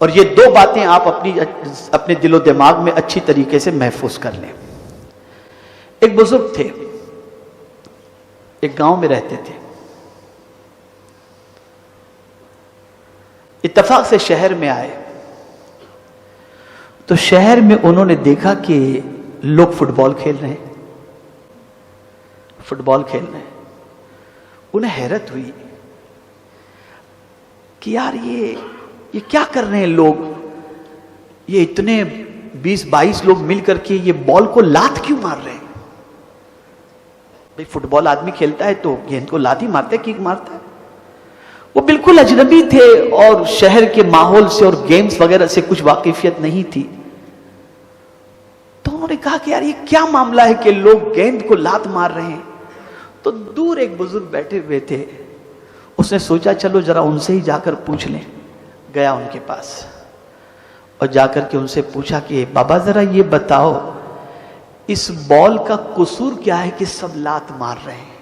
اور یہ دو باتیں آپ اپنے دل و دماغ میں اچھی طریقے سے محفوظ کر لیں۔ ایک بزرگ تھے، ایک گاؤں میں رہتے تھے، اتفاق سے شہر میں آئے تو شہر میں انہوں نے دیکھا کہ لوگ فٹ بال کھیل رہے ہیں، انہیں حیرت ہوئی کہ یار یہ کیا کر رہے ہیں لوگ، یہ اتنے 20-22 لوگ مل کر کے یہ بال کو لات کیوں مار رہے ہیں؟ بھئی فٹ بال آدمی کھیلتا ہے تو گیند کو لات ہی مارتا ہے، کیک مارتا ہے۔ وہ بالکل اجنبی تھے اور شہر کے ماحول سے اور گیمز وغیرہ سے کچھ واقفیت نہیں تھی، تو انہوں نے کہا کہ یار یہ کیا معاملہ ہے کہ لوگ گیند کو لات مار رہے ہیں؟ تو دور ایک بزرگ بیٹھے ہوئے تھے، اس نے سوچا چلو ذرا ان سے ہی جا کر پوچھ لیں۔ گیا ان کے پاس اور جا کر کے ان سے پوچھا کہ بابا ذرا یہ بتاؤ اس بال کا قصور کیا ہے کہ سب لات مار رہے ہیں؟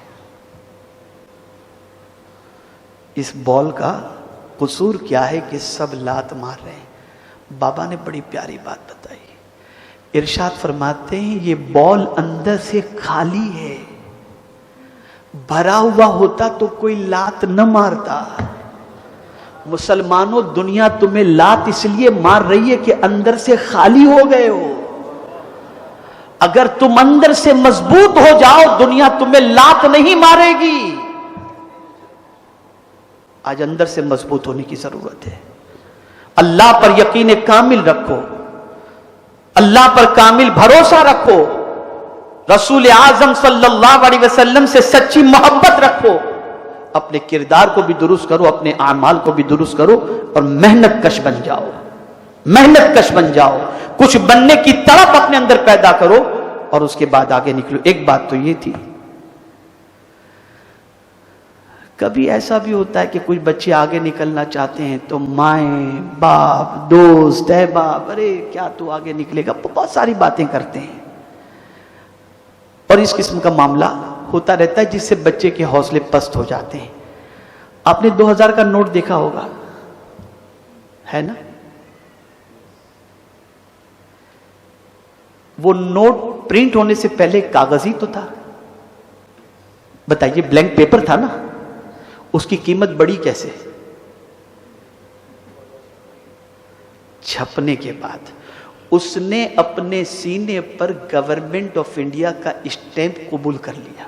اس بال کا قصور کیا ہے کہ سب لات مار رہے ہیں؟ بابا نے بڑی پیاری بات بتائی، ارشاد فرماتے ہیں یہ بال اندر سے خالی ہے، بھرا ہوا ہوتا تو کوئی لات نہ مارتا۔ مسلمانوں دنیا تمہیں لات اس لیے مار رہی ہے کہ اندر سے خالی ہو گئے ہو۔ اگر تم اندر سے مضبوط ہو جاؤ دنیا تمہیں لات نہیں مارے گی۔ آج اندر سے مضبوط ہونے کی ضرورت ہے۔ اللہ پر یقین کامل رکھو، اللہ پر کامل بھروسہ رکھو، رسول اعظم صلی اللہ علیہ وسلم سے سچی محبت رکھو، اپنے کردار کو بھی درست کرو، اپنے اعمال کو بھی درست کرو اور محنت کش بن جاؤ، کچھ بننے کی طلب اپنے اندر پیدا کرو اور اس کے بعد آگے نکلو۔ ایک بات تو یہ تھی، کبھی ایسا بھی ہوتا ہے کہ کچھ بچے آگے نکلنا چاہتے ہیں تو مائیں باپ دوست احباب ارے کیا تو آگے نکلے گا، بہت ساری باتیں کرتے ہیں، اور اس قسم کا معاملہ ہوتا رہتا ہے جس سے بچے کے حوصلے پست ہو جاتے ہیں۔ آپ نے 2000 کا نوٹ دیکھا ہوگا، ہے نا؟ وہ نوٹ پرنٹ ہونے سے پہلے کاغذی تو تھا، بتائیے بلینک پیپر تھا نا، اس کی قیمت بڑی کیسے؟ چھپنے کے بعد اس نے اپنے سینے پر گورنمنٹ آف انڈیا کا اسٹیمپ قبول کر لیا،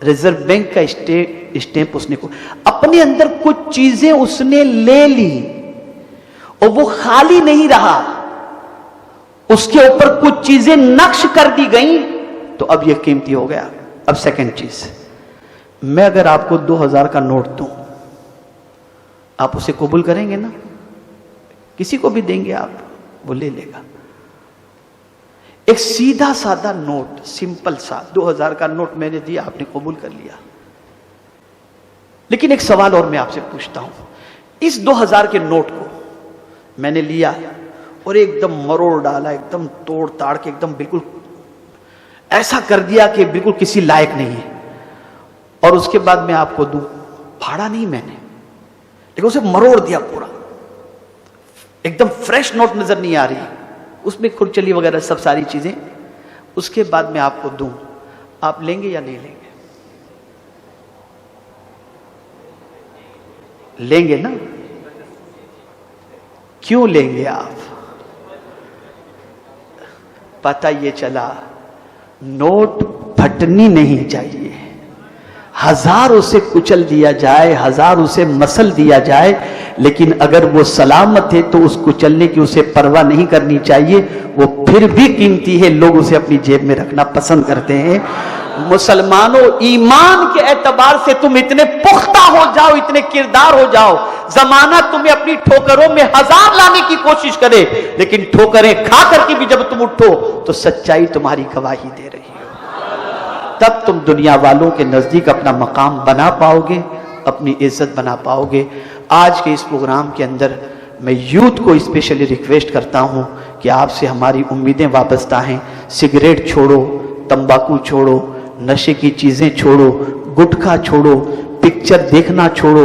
ریزرو بینک کا اسٹیمپ اس نے اپنے اندر کچھ چیزیں اس نے لے لی اور وہ خالی نہیں رہا، اس کے اوپر کچھ چیزیں نقش کر دی گئیں تو اب یہ قیمتی ہو گیا۔ اب سیکنڈ چیز، میں اگر آپ کو 2000 کا نوٹ دوں آپ اسے قبول کریں گے نا؟ کسی کو بھی دیں گے آپ وہ لے لے گا۔ ایک سیدھا سادہ نوٹ، سمپل سا 2000 کا نوٹ میں نے دیا، آپ نے قبول کر لیا۔ لیکن ایک سوال اور میں آپ سے پوچھتا ہوں، اس 2000 کے نوٹ کو میں نے لیا اور ایک دم مروڑ ڈالا، ایک دم توڑ تاڑ کے ایک دم بالکل ایسا کر دیا کہ بالکل کسی لائق نہیں ہے، اور اس کے بعد میں آپ کو دوں، پھاڑا نہیں میں نے لیکن اسے مروڑ دیا پورا، ایک دم فریش نوٹ نظر نہیں آ رہی، اس میں کھرچلی وغیرہ سب ساری چیزیں، اس کے بعد میں آپ کو دوں، آپ لیں گے یا نہیں لیں گے؟ لیں گے نا؟ کیوں لیں گے آپ؟ پتہ یہ چلا نوٹ پھٹنی نہیں چاہیے، ہزار اسے کچل دیا جائے، ہزار اسے مسل دیا جائے، لیکن اگر وہ سلامت ہے تو اس کچلنے کی اسے پرواہ نہیں کرنی چاہیے، وہ پھر بھی قیمتی ہے، لوگ اسے اپنی جیب میں رکھنا پسند کرتے ہیں۔ مسلمانوں ایمان کے اعتبار سے تم اتنے پختہ ہو جاؤ، اتنے کردار ہو جاؤ، زمانہ تمہیں اپنی ٹھوکروں میں ہزار لانے کی کوشش کرے، لیکن ٹھوکریں کھا کر کے بھی جب تم اٹھو تو سچائی تمہاری گواہی دے رہی ہے، تب تم دنیا والوں کے نزدیک اپنا مقام بنا پاؤ گے، اپنی عزت بنا پاؤ گے۔ آج کے اس پروگرام کے اندر میں یوتھ کو اسپیشلی ریکویسٹ کرتا ہوں کہ آپ سے ہماری امیدیں وابستہ ہیں، سگریٹ چھوڑو، تمباکو چھوڑو، نشے کی چیزیں چھوڑو، گٹکھا چھوڑو، پکچر دیکھنا چھوڑو،